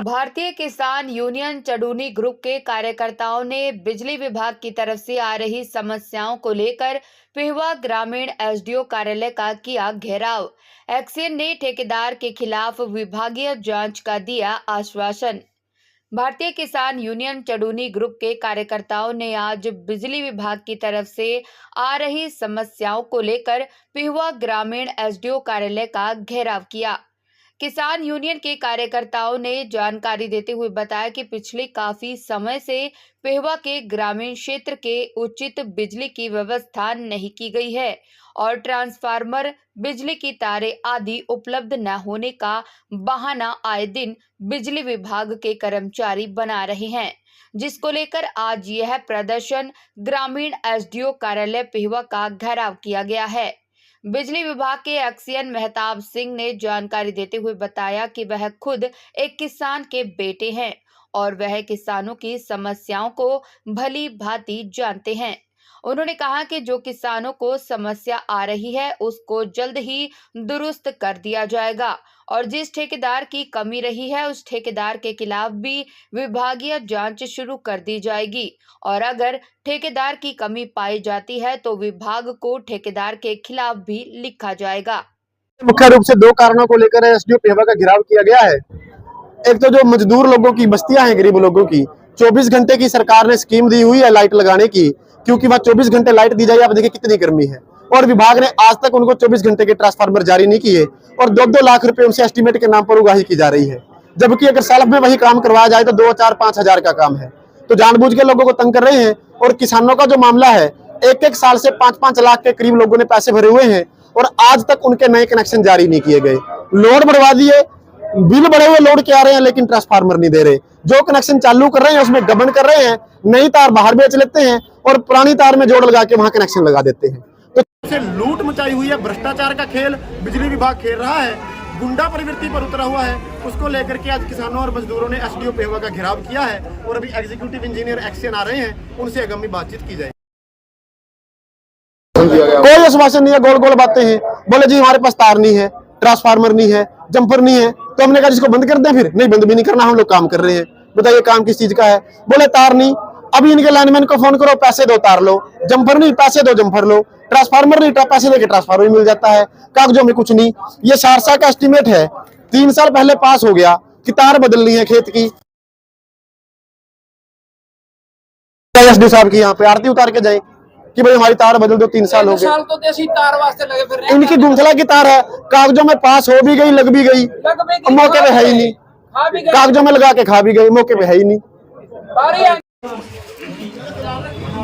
भारतीय किसान union Chaduni group के कार्यकर्ताओं ने बिजली विभाग की तरफ से आ रही समस्याओं को लेकर पिहवा ग्रामीण एसडीओ कार्यालय का किया घेराव। एक्सियन ने ठेकेदार के खिलाफ विभागीय जांच का दिया आश्वासन। भारतीय किसान यूनियन चडूनी ग्रुप के कार्यकर्ताओं ने आज बिजली विभाग की तरफ से आ रही समस्याओं को लेकर पिहवा ग्रामीण एसडीओ कार्यालय का घेराव किया। किसान यूनियन के कार्यकर्ताओं ने जानकारी देते हुए बताया कि पिछले काफी समय से पिहवा के ग्रामीण क्षेत्र के उचित बिजली की व्यवस्था नहीं की गई है और ट्रांसफार्मर, बिजली की तारें आदि उपलब्ध न होने का बहाना आए दिन बिजली विभाग के कर्मचारी बना रहे हैं, जिसको लेकर आज यह प्रदर्शन ग्रामीण एसडीओ कार्यालय पिहवा का घेराव किया गया है। बिजली विभाग के एक्सियन मेहताब सिंह ने जानकारी देते हुए बताया कि वह खुद एक किसान के बेटे हैं और वह किसानों की समस्याओं को भली भांति जानते हैं। उन्होंने कहा कि जो किसानों को समस्या आ रही है उसको जल्द ही दुरुस्त कर दिया जाएगा और जिस ठेकेदार की कमी रही है उस ठेकेदार के खिलाफ भी विभागीय जांच शुरू कर दी जाएगी और अगर ठेकेदार की कमी पाई जाती है तो विभाग को ठेकेदार के खिलाफ भी लिखा जाएगा। मुख्य रूप से दो कारणों को लेकर एसडीओ पिहवा का घेराव किया गया है। एक तो जो मजदूर लोगों की बस्तियां हैं, गरीब लोगों की 24 घंटे की सरकार ने स्कीम दी हुई है लाइट लगाने की, क्योंकि वहां 24 घंटे लाइट दी जाए। आप देखिए कितनी गर्मी है और विभाग ने आज तक उनको 24 घंटे के ट्रांसफार्मर जारी नहीं किए और 2-2 लाख रुपए उनसे एस्टीमेट के नाम पर उगाही की जा रही है, जबकि अगर साल में वही काम करवाया जाए तो 2-4-5 हजार का काम है। तो जानबूझ के लोगों को तंग कर रहे हैं। और किसानों का जो मामला है, एक साल से 5-5 लाख के करीब लोगों ने पैसे भरे हुए हैं और आज तक उनके नए कनेक्शन जारी नहीं किए गए। लोड बढ़वा दिए, बिल बढ़े हुए लोड के आ रहे हैं लेकिन ट्रांसफार्मर नहीं दे रहे। जो कनेक्शन चालू कर रहे हैं उसमें गबन कर रहे हैं, नई तार बाहर बेच लेते हैं और पुरानी तार में जोड़ लगा के वहां कनेक्शन लगा देते हैं। तो लूट मचाई हुई है, भ्रष्टाचार का खेल बिजली विभाग खेल रहा है, गुंडा प्रवृत्ति पर उतरा हुआ है। उसको लेकर के आज किसानों और मजदूरों ने एसडीओ पिहवा का घेराव किया है और अभी एग्जीक्यूटिव इंजीनियर एक्सियन आ रहे हैं, उनसे आगामी बातचीत की जाए। कोई आश्वासन नहीं है, गोल गोल बातें हैं। बोले जी हमारे पास तार नहीं है, ट्रांसफार्मर नहीं है, जंपर नहीं है। तो हमने कहा जिसको बंद कर दें, फिर नहीं, बंद भी नहीं करना, हम लोग काम कर रहे हैं। बताइए काम किस चीज का है। बोले तार नहीं, अभी इनके लाइनमैन को फोन करो, पैसे दो तार लो, जंपर नहीं पैसे दो जंपर लो, ट्रांसफार्मर नहीं पैसे देके ट्रांसफार्मर मिल जाता है, कागजों में कुछ नहीं। ये सारसा का एस्टीमेट है, 3 साल पहले पास हो गया कि तार बदलनी है खेत की। एसडी साहब की यहाँ पे आरती उतार के जाए कि भाई हमारी तार बदल दो, 3 साल हो गए। तो देसी तार वास्ते लगे फिर इनकी गुमथला की तार है, कागजों में पास हो भी गई, लग भी गई, मौके पे है ही नहीं। कागजों में लगा के खा भी गई, मौके पे है ही नहीं।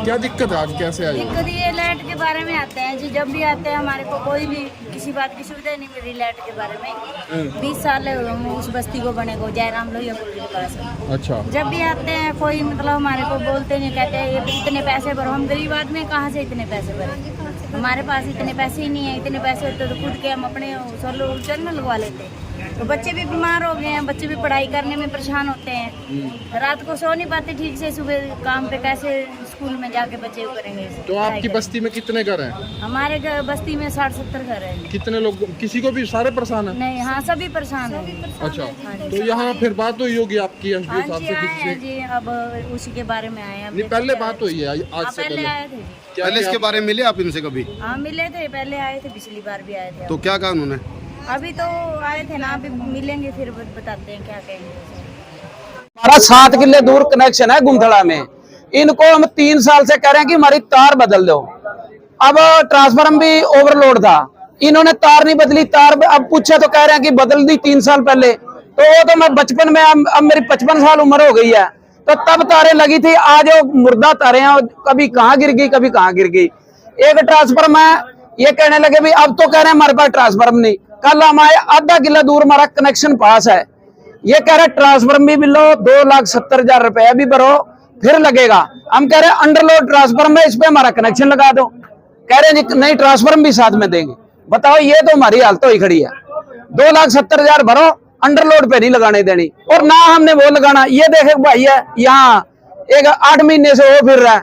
क्या दिक्कत है आज, कैसे आई? दिक्कत ये लाइट के बारे में आते हैं जी, जब भी आते हैं हमारे को कोई भी किसी बात की सुविधा नहीं मिली लाइट के बारे में। 20 साल उस बस्ती को बने को जयराम लोहिया पुल के पास। अच्छा। जब भी आते हैं कोई मतलब हमारे को बोलते नहीं, कहते हैं ये इतने पैसे भरो। हम गरीब आदमी कहाँ से इतने पैसे भरे, हमारे पास इतने पैसे ही नहीं है। इतने पैसे होते तो खुद के हम अपने सोलर चल में लगवा लेते। तो बच्चे भी बीमार हो गए हैं, बच्चे भी पढ़ाई करने में परेशान होते हैं, रात को सो नहीं पाते ठीक से, सुबह काम पे कैसे स्कूल में जाके बच्चे करेंगे। तो आपकी बस्ती में कितने घर हैं? हमारे बस्ती में 60-70 घर हैं। कितने लोग, किसी को भी सारे परेशान हैं? नहीं, हाँ सभी परेशान हैं। अच्छा, तो यहाँ फिर बात हुई होगी आपकी एसडीओ साहब से? किसी से जी, अब उसी के बारे में आए हैं। नहीं, पहले बात हुई है आज से पहले आए थे। पहले इसके बारे में मिले आप इनसे कभी? हाँ मिले थे, पहले आए थे, पिछली बार भी आए थे। तो क्या कहा उन्होंने? अभी तो आए थे ना, अभी मिलेंगे फिर बताते हैं क्या कहेंगे। हमारा 7 किले दूर कनेक्शन है गुमथड़ा में। इनको हम 3 साल से कह रहे हैं कि हमारी तार बदल दो। अब ट्रांसफार्मर भी ओवरलोड था, इन्होंने तार नहीं बदली। तार अब पूछा तो कह रहे हैं कि बदल दी 3 साल पहले। तो वो तो मैं बचपन में, अब मेरी 55 साल उम्र हो गई है, तो तब तारें लगी थी। आज वो मुर्दा तारें हैं, कभी कहाँ गिर गई कभी कहाँ गिर गई। एक ट्रांसफार्मर ये कहने लगे भी अब तो कह रहे हैं हमारे पास ट्रांसफार्मर नहीं। कल हमारे आधा किला दूर हमारा कनेक्शन पास है, ये कह रहे ट्रांसफार्मर भी लो, 2,70,000 रुपया भी भरो फिर लगेगा। हम कह रहे हैं अंडरलोड ट्रांसफार्मर, इस पे हमारा कनेक्शन लगा दो। कह रहे हैं नहीं ट्रांसफार्मर भी साथ में देंगे। बताओ, ये तो हमारी हालत हुई खड़ी है। 2,70,000 भरो, अंडरलोड पे नहीं लगाने देनी, और ना हमने वो लगाना। ये देखे भाई है यहाँ एक 8 महीने से वो फिर रहा है,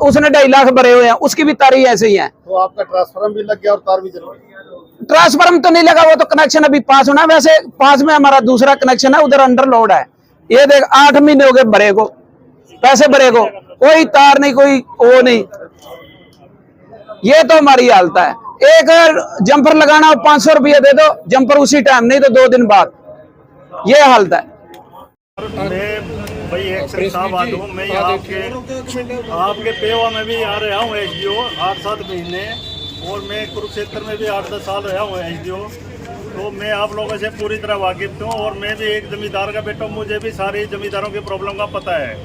उसने 2.5 लाख भरे हुए हैं, उसकी भी तारीख ऐसे ही है। तो आपका ट्रांसफार्मर भी लग गया और तार भी जल गई? ट्रांसफार्मर तो नहीं लगा, वो तो कनेक्शन अभी पास होना है। वैसे पास में हमारा दूसरा कनेक्शन है, उधर अंडरलोड है। ये देख 8 महीने हो गए भरे को, पैसे भरे को, कोई तार नहीं, कोई वो नहीं। ये तो हमारी हालत है। एक जंपर लगाना हो 500 रुपये दे दो, जंपर उसी टाइम, नहीं तो 2 दिन बाद। ये हालत है। मैं भाई एक्शन साहब आ हूँ। मैं आपके पेवा में भी आ रहा हूँ एसडीओ 8-7 महीने, और मैं कुरुक्षेत्र में भी 8-10 साल रहा हूँ एसडीओ। तो मैं आप लोगों से पूरी तरह वाकिफ हूँ, और मैं भी एक जमींदार का बेटा हूँ, मुझे भी सारी जमींदारों की प्रॉब्लम का पता है।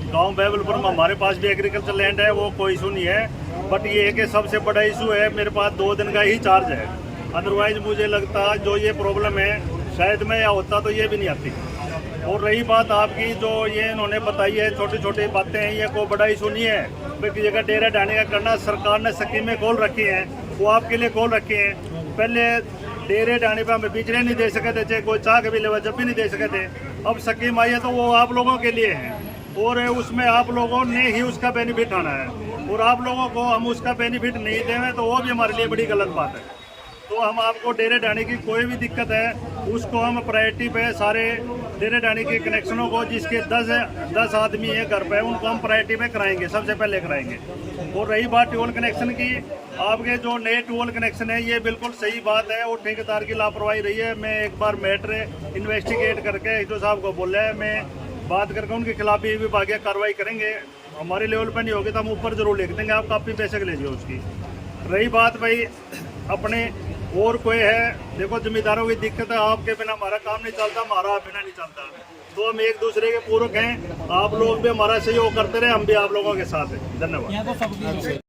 गांव बहबलपुर में हमारे पास भी एग्रीकल्चर लैंड है, वो कोई इशू नहीं है। बट ये है कि सबसे बड़ा इशू है, मेरे पास 2 दिन का ही चार्ज है। अदरवाइज मुझे लगता जो ये प्रॉब्लम है शायद मैं या होता तो ये भी नहीं आती। और रही बात आपकी जो ये इन्होंने बताई है, छोटी छोटी बातें हैं, ये कोई बड़ा इशू नहीं है। क्योंकि जगह डेरा डालने का करना, सरकार ने स्कीमें खोल रखी हैं, वो आपके लिए खोल रखी हैं। पहले डेरे डालने पर हमें बिजली नहीं दे सके थे, चाहे कोई चाह के भी लेवा जब भी नहीं दे सके थे। अब स्कीम आई है तो वो आप लोगों के लिए है, और उसमें आप लोगों ने ही उसका बेनिफिट आना है। और आप लोगों को हम उसका बेनिफिट नहीं दें तो वो भी हमारे लिए बड़ी गलत बात है। तो हम आपको डेरे डालने की कोई भी दिक्कत है, उसको हम प्रायोरिटी पे सारे डेरे डालने के कनेक्शनों को, जिसके 10 आदमी है घर पे, उनको हम प्रायोरिटी पे कराएंगे, सबसे पहले कराएंगे। और रही बात ट्यूबवेल कनेक्शन की, आपके जो नए ट्यूबवेल कनेक्शन है ये बिल्कुल सही बात है, और ठेकेदार की लापरवाही रही है। मैं एक बार मैटर इन्वेस्टिगेट करके एसडीओ साहब को बोला है, मैं बात करके उनके खिलाफ भी विभागीय कार्रवाई करेंगे। हमारे लेवल पर नहीं होगी तो हम ऊपर जरूर लिख देंगे, आप काफ़ी पैसे के लीजिए उसकी। रही बात भाई अपने और कोई है, देखो जमींदारों की दिक्कत है, आपके बिना हमारा काम नहीं चलता, हमारा बिना नहीं चलता। तो हम एक दूसरे के पूरक हैं, आप लोग भी हमारा सहयोग करते रहे, हम भी आप लोगों के साथ हैं। धन्यवाद।